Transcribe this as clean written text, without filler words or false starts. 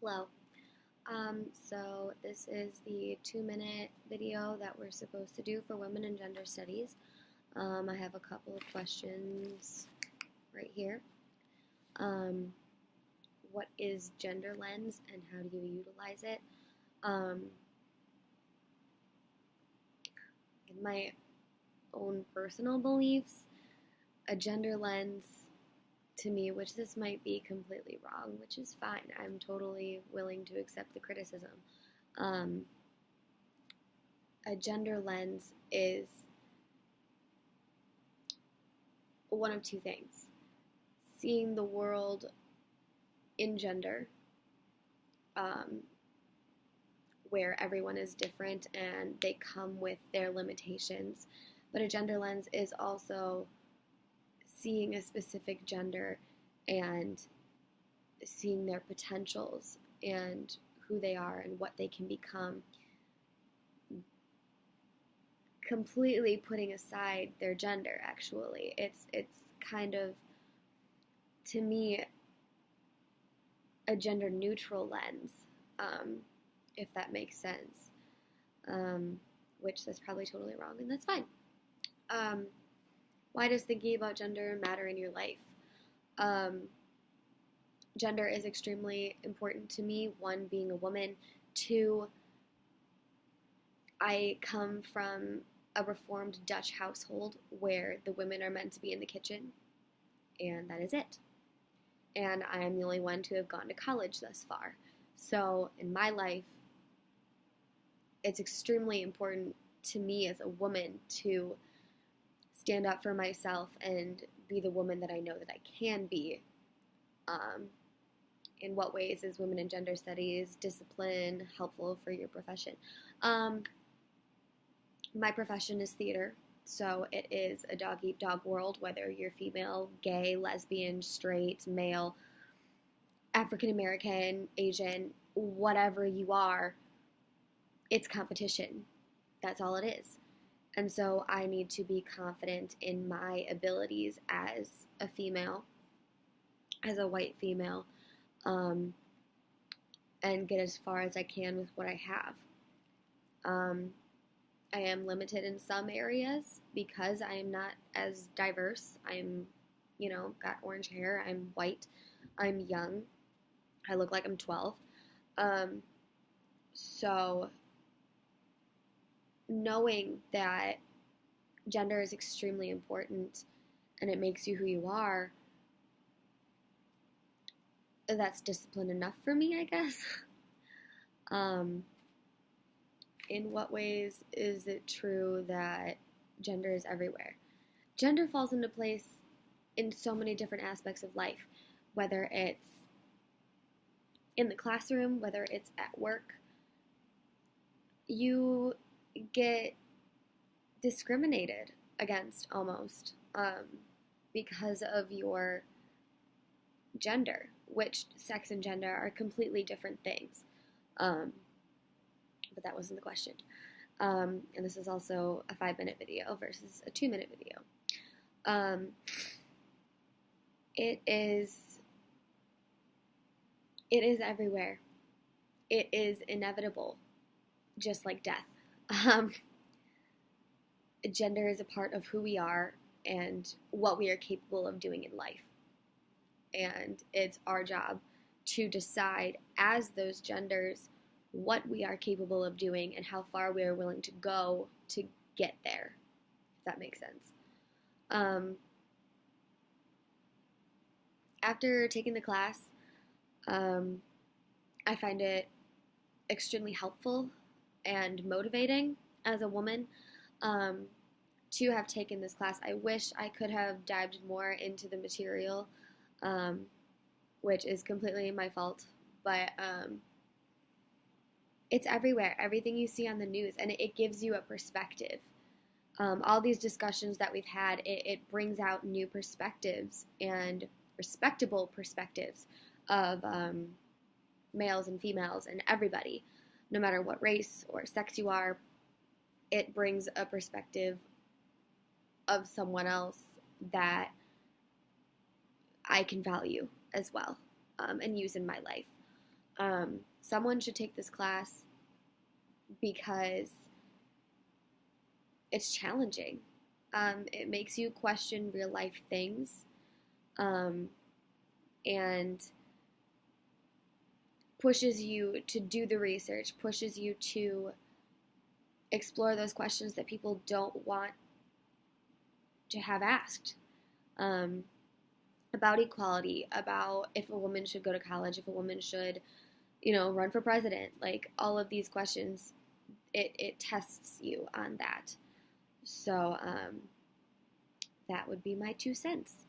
Hello. So this is the 2-minute video that we're supposed to do for women in gender studies. I have a couple of questions right here. What is gender lens and how do you utilize it? In my own personal beliefs, a gender lens to me, which this might be completely wrong, which is fine. I'm totally willing to accept the criticism. A gender lens is one of two things: seeing the world in gender, where everyone is different and they come with their limitations. But a gender lens is also seeing a specific gender and seeing their potentials and who they are and what they can become, completely putting aside their gender. Actually, it's kind of, to me, a gender neutral lens, if that makes sense, which is probably totally wrong, and that's fine. Why does thinking about gender matter in your life? Gender is extremely important to me. One, being a woman. Two, I come from a Reformed Dutch household where the women are meant to be in the kitchen, and that is it. And I am the only one to have gone to college thus far. So in my life, it's extremely important to me as a woman to stand up for myself and be the woman that I know that I can be. In what ways is women in gender studies, discipline, helpful for your profession? My profession is theater, so it is a dog-eat-dog world, whether you're female, gay, lesbian, straight, male, African-American, Asian, whatever you are, it's competition. That's all it is. And so I need to be confident in my abilities as a female, as a white female, and get as far as I can with what I have. I am limited in some areas because I am not as diverse. I'm, got orange hair. I'm white. I'm young. I look like I'm 12. So knowing that gender is extremely important and it makes you who you are, that's discipline enough for me, I guess. In what ways is it true that gender is everywhere? Gender falls into place in so many different aspects of life, whether it's in the classroom, whether it's at work. You get discriminated against almost because of your gender, which sex and gender are completely different things. But that wasn't the question. And this is also a 5-minute video versus a 2-minute video. It is everywhere. It is inevitable, just like death. Gender is a part of who we are and what we are capable of doing in life. And it's our job to decide as those genders what we are capable of doing and how far we are willing to go to get there, if that makes sense. After taking the class, I find it extremely helpful and motivating as a woman to have taken this class. I wish I could have dived more into the material, which is completely my fault, but it's everywhere. Everything you see on the news, and it gives you a perspective. All these discussions that we've had, it brings out new perspectives and respectable perspectives of males and females and everybody, no matter what race or sex you are. It brings a perspective of someone else that I can value as well, and use in my life. Someone should take this class because it's challenging. It makes you question real life things, um, and pushes you to do the research, pushes you to explore those questions that people don't want to have asked, um, about equality, about if a woman should go to college, if a woman should, run for president. Like all of these questions, it tests you on that. So that would be my 2 cents.